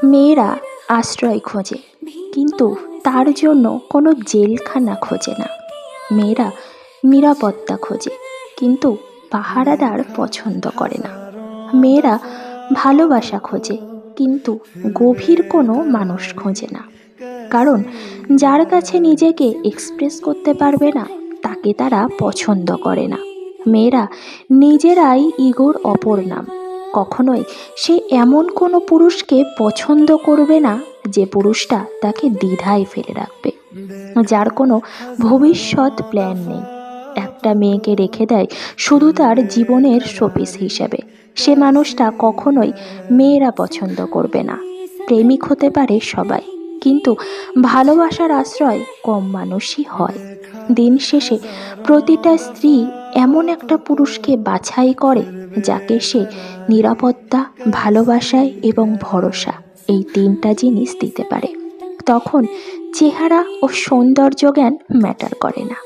মেয়েরা আশ্রয় খোঁজে, কিন্তু তার জন্য কোনো জেলখানা খোঁজে না। মেয়েরা নিরাপত্তা খোঁজে, কিন্তু পাহারাদার পছন্দ করে না। মেয়েরা ভালোবাসা খোঁজে, কিন্তু গভীর কোনো মানুষ খোঁজে না। কারণ যার কাছে নিজেকে এক্সপ্রেস করতে পারবে না, তাকে তারা পছন্দ করে না। মেয়েরা নিজেরাই ইগোর অপর নাম। কখনোই সে এমন কোনো পুরুষকে পছন্দ করবে না যে পুরুষটা তাকে দ্বিধায় ফেলে রাখবে, যার কোনো ভবিষ্যৎ প্ল্যান নেই। একটা মেয়েকে রেখে দেয় শুধু তার জীবনের শোপিস হিসেবে, সে মানুষটা কখনোই মেয়েরা পছন্দ করবে না। প্রেমিক হতে পারে সবাই, কিন্তু ভালোবাসার আশ্রয় কম মানুষই হয়। দিন শেষে প্রতিটা স্ত্রী এমন একটা পুরুষকে বাছাই করে যাকে সে নিরাপত্তা, ভালোবাসায় এবং ভরসা, এই তিনটা জিনিস দিতে পারে। তখন চেহারা ও সৌন্দর্য জ্ঞান ম্যাটার করে না।